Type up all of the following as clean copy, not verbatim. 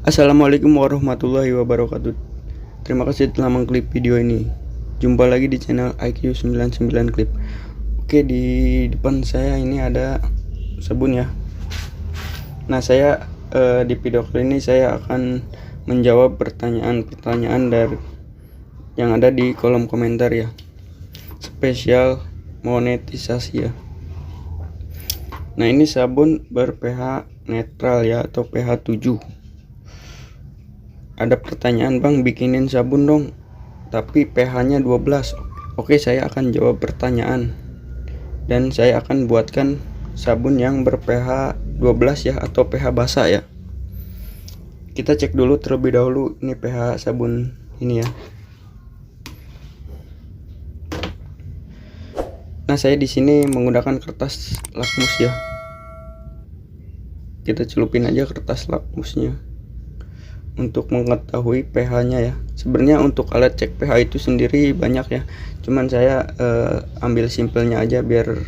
Assalamualaikum warahmatullahi wabarakatuh. Terima kasih telah mengklik video ini. Jumpa lagi di channel IQ99 Clip. Oke, di depan saya ini ada sabun ya. Nah, saya di video kali ini saya akan menjawab pertanyaan-pertanyaan dari yang ada di kolom komentar ya. Spesial monetisasi ya. Nah, ini sabun ber-pH netral ya, atau pH 7. Ada pertanyaan, Bang, bikinin sabun dong tapi pH-nya 12. Oke, saya akan jawab pertanyaan dan saya akan buatkan sabun yang ber-pH 12 ya, atau pH basa ya. Kita cek dulu terlebih dahulu ini pH sabun ini ya. Nah, saya di sini menggunakan kertas lakmus ya. Kita celupin aja kertas lakmusnya untuk mengetahui pH-nya ya. Sebenarnya untuk alat cek pH itu sendiri banyak ya, cuman saya ambil simpelnya aja biar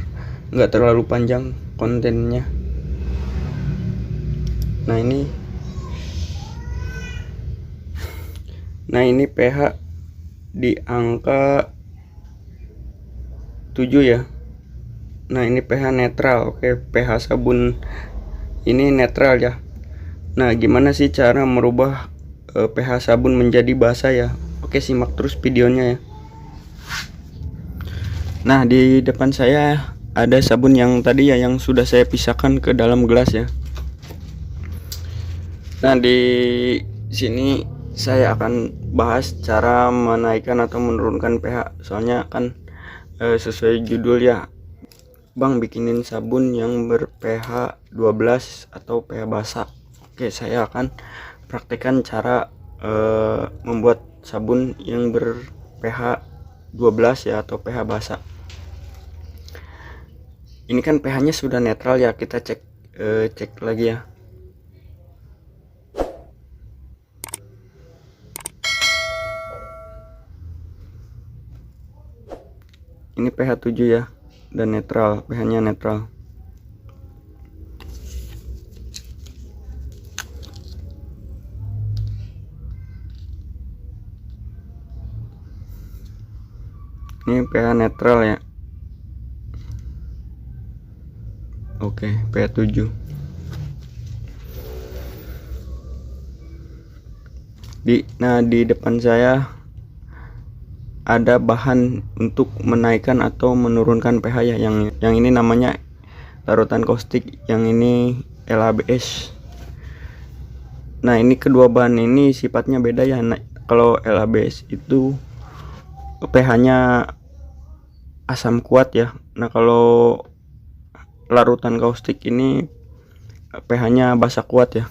nggak terlalu panjang kontennya. Nah ini pH di angka 7 ya. Nah, ini pH netral. Oke, pH sabun ini netral ya. Nah, gimana sih cara merubah pH sabun menjadi basa ya? Oke, simak terus videonya ya. Nah, di depan saya ada sabun yang tadi ya, yang sudah saya pisahkan ke dalam gelas ya. Nah, di sini saya akan bahas cara menaikkan atau menurunkan pH. Soalnya kan sesuai judul ya, Bang, bikinin sabun yang ber-pH 12 atau pH basa. Oke, saya akan praktekkan cara membuat sabun yang ber-pH 12 ya, atau pH basa. Ini kan pH-nya sudah netral ya, kita cek lagi ya. Ini pH 7 ya, dan netral, pH-nya netral. Ini pH netral ya. Oke, pH 7. Nah, di depan saya ada bahan untuk menaikkan atau menurunkan pH ya. Yang ini namanya larutan kaustik, yang ini LABS. Nah, ini kedua bahan ini sifatnya beda ya. Nah, kalau LABS itu pH-nya asam kuat ya. Nah, kalau larutan kaustik ini pH-nya basa kuat ya.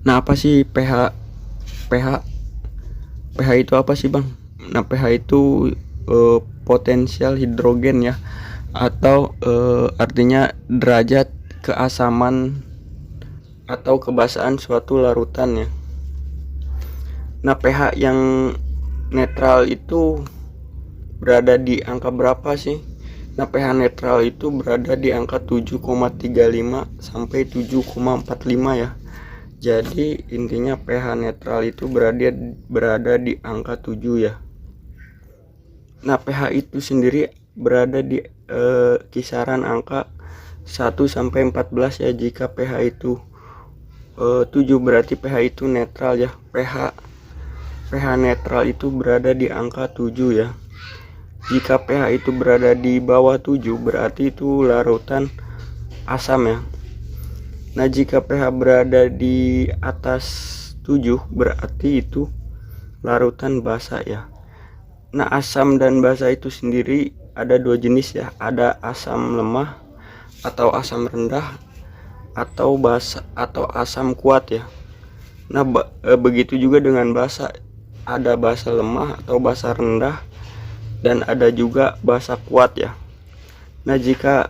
Nah, apa sih pH itu apa sih, Bang? Nah, pH itu potensial hidrogen ya, atau artinya derajat keasaman atau kebasaan suatu larutan ya. Nah, pH yang netral itu berada di angka berapa sih? Nah, pH netral itu berada di angka 7,35 sampai 7,45 ya. Jadi intinya pH netral itu berada di angka 7 ya. Nah, pH itu sendiri berada di kisaran angka 1 sampai 14 ya. Jika pH itu 7 berarti pH itu netral ya. pH netral itu berada di angka 7 ya. Jika pH itu berada di bawah 7 berarti itu larutan asam ya. Nah, jika pH berada di atas 7 berarti itu larutan basa ya. Nah, asam dan basa itu sendiri ada dua jenis ya. Ada asam lemah atau asam rendah, atau basa atau asam kuat ya. Nah, begitu juga dengan basa. Ada basa lemah atau basa rendah, dan ada juga basa kuat ya. Nah, jika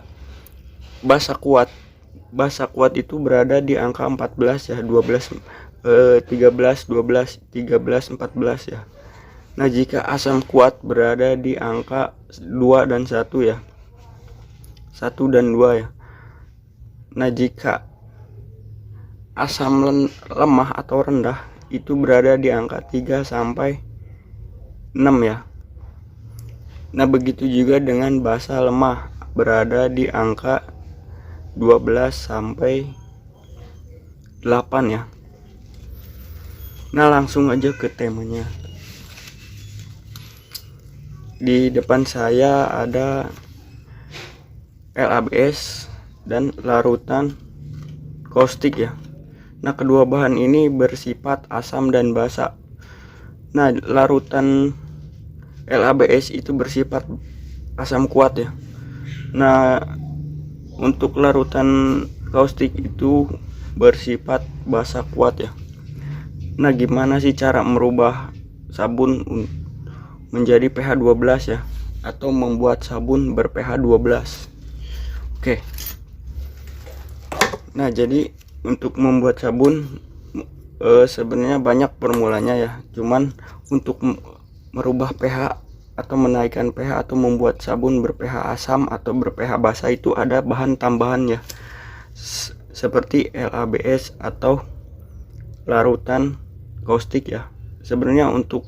basa kuat itu berada di angka 14 ya, 12 13 12 13 14 ya. Nah, jika asam kuat berada di angka 2 dan 1 ya. 1 dan 2 ya. Nah, jika asam lemah atau rendah itu berada di angka 3 sampai 6 ya. Nah, begitu juga dengan basa lemah berada di angka 12 sampai 8 ya. Nah, langsung aja ke temanya. Di depan saya ada LABS dan larutan kaustik ya. Nah, kedua bahan ini bersifat asam dan basa. Nah, larutan LABS itu bersifat asam kuat ya. Nah, untuk larutan kaustik itu bersifat basa kuat ya. Nah, gimana sih cara merubah sabun menjadi pH 12 ya, atau membuat sabun ber-pH 12? Oke. Nah, jadi untuk membuat sabun sebenarnya banyak formulanya ya. Cuman untuk merubah pH atau menaikkan pH atau membuat sabun ber-pH asam atau ber-pH basa itu ada bahan tambahan ya. Seperti LABS atau larutan kaustik ya. Sebenarnya untuk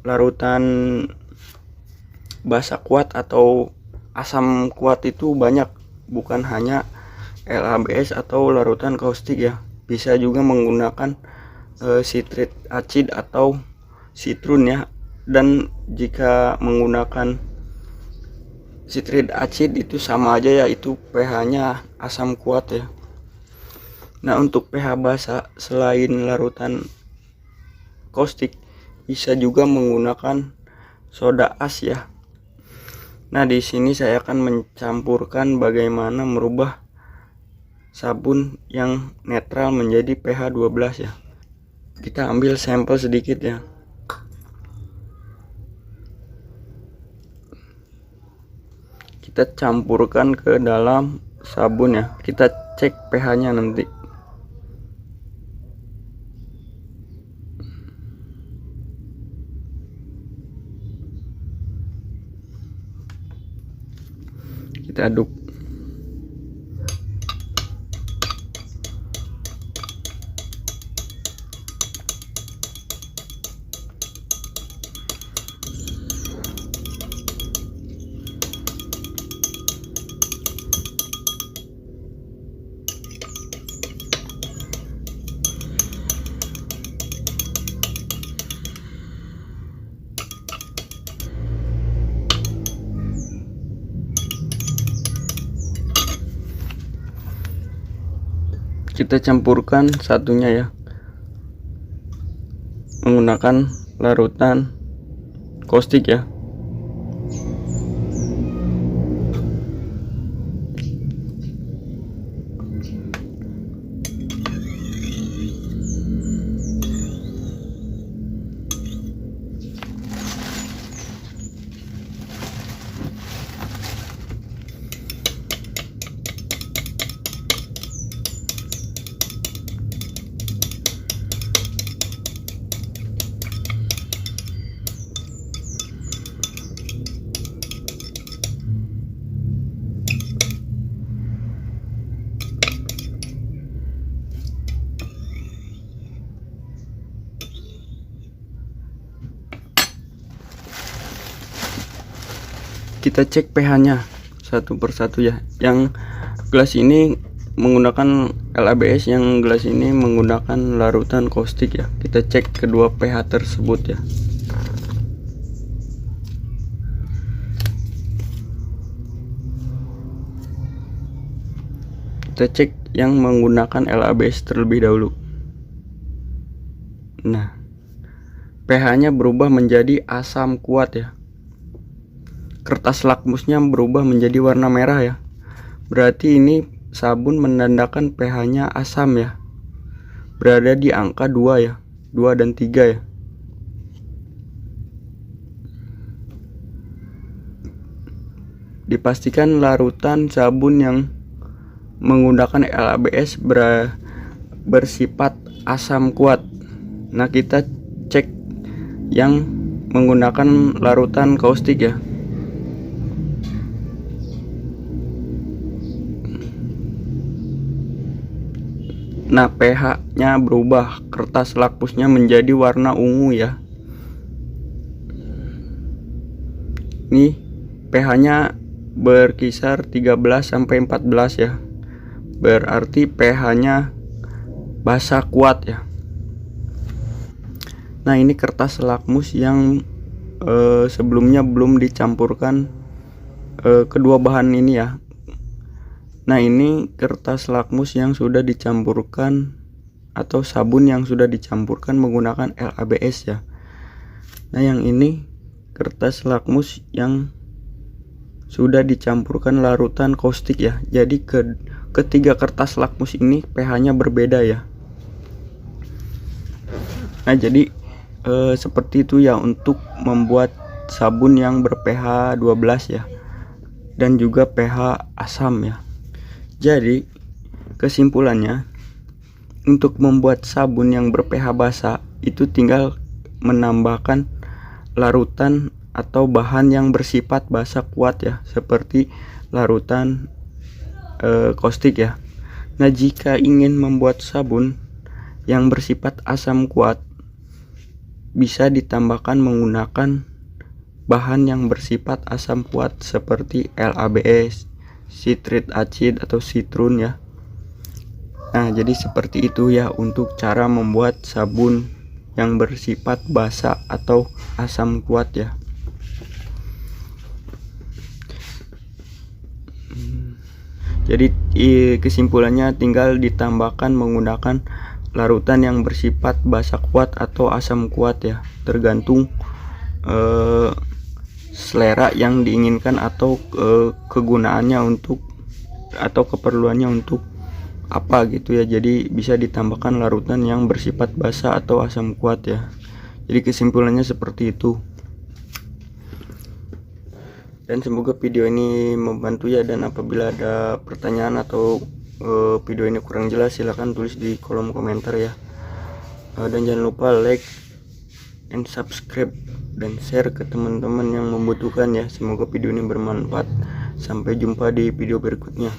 larutan basa kuat atau asam kuat itu banyak, bukan hanya LABS atau larutan kaustik ya. Bisa juga menggunakan citric acid atau citrun ya. Dan jika menggunakan citric acid itu sama aja ya, itu pH-nya asam kuat ya. Nah, untuk pH basa selain larutan kaustik bisa juga menggunakan soda as ya. Nah, di sini saya akan mencampurkan bagaimana merubah sabun yang netral menjadi pH 12 ya. Kita ambil sampel sedikit ya. Kita campurkan ke dalam sabun ya. Kita cek pH-nya nanti. Kita aduk. Kita campurkan satunya ya, menggunakan larutan kaustik ya. Kita cek pH-nya satu persatu ya. Yang gelas ini menggunakan LABS, yang gelas ini menggunakan larutan kaustik ya. Kita cek kedua pH tersebut ya. Kita cek yang menggunakan LABS terlebih dahulu. Nah, pH-nya berubah menjadi asam kuat ya. Kertas lakmusnya berubah menjadi warna merah ya. Berarti ini sabun menandakan pH-nya asam ya. Berada di angka 2 ya. 2 dan 3 ya. Dipastikan larutan sabun yang menggunakan LABS bersifat asam kuat. Nah, kita cek yang menggunakan larutan kaustik ya. Nah, pH-nya berubah, kertas lakmusnya menjadi warna ungu ya. Ini pH-nya berkisar 13 sampai 14 ya. Berarti pH-nya basah kuat ya. Nah, ini kertas lakmus yang sebelumnya belum dicampurkan kedua bahan ini ya. Nah, ini kertas lakmus yang sudah dicampurkan atau sabun yang sudah dicampurkan menggunakan LABS ya. Nah, yang ini kertas lakmus yang sudah dicampurkan larutan kaustik ya. Jadi ketiga kertas lakmus ini pH-nya berbeda ya. Nah, jadi seperti itu ya untuk membuat sabun yang ber-pH 12 ya, dan juga pH asam ya. Jadi kesimpulannya, untuk membuat sabun yang ber-pH basa itu tinggal menambahkan larutan atau bahan yang bersifat basa kuat ya, seperti larutan kaustik ya. Nah, jika ingin membuat sabun yang bersifat asam kuat, bisa ditambahkan menggunakan bahan yang bersifat asam kuat seperti LABS, citric acid atau citrun ya. Nah, jadi seperti itu ya untuk cara membuat sabun yang bersifat basa atau asam kuat ya. Jadi kesimpulannya tinggal ditambahkan menggunakan larutan yang bersifat basa kuat atau asam kuat ya, tergantung selera yang diinginkan atau kegunaannya untuk atau keperluannya untuk apa gitu ya. Jadi bisa ditambahkan larutan yang bersifat basa atau asam kuat ya. Jadi kesimpulannya seperti itu. Dan semoga video ini membantu ya, dan apabila ada pertanyaan atau video ini kurang jelas silahkan tulis di kolom komentar ya. Dan jangan lupa like and subscribe dan share ke teman-teman yang membutuhkan ya. Semoga video ini bermanfaat. Sampai jumpa di video berikutnya.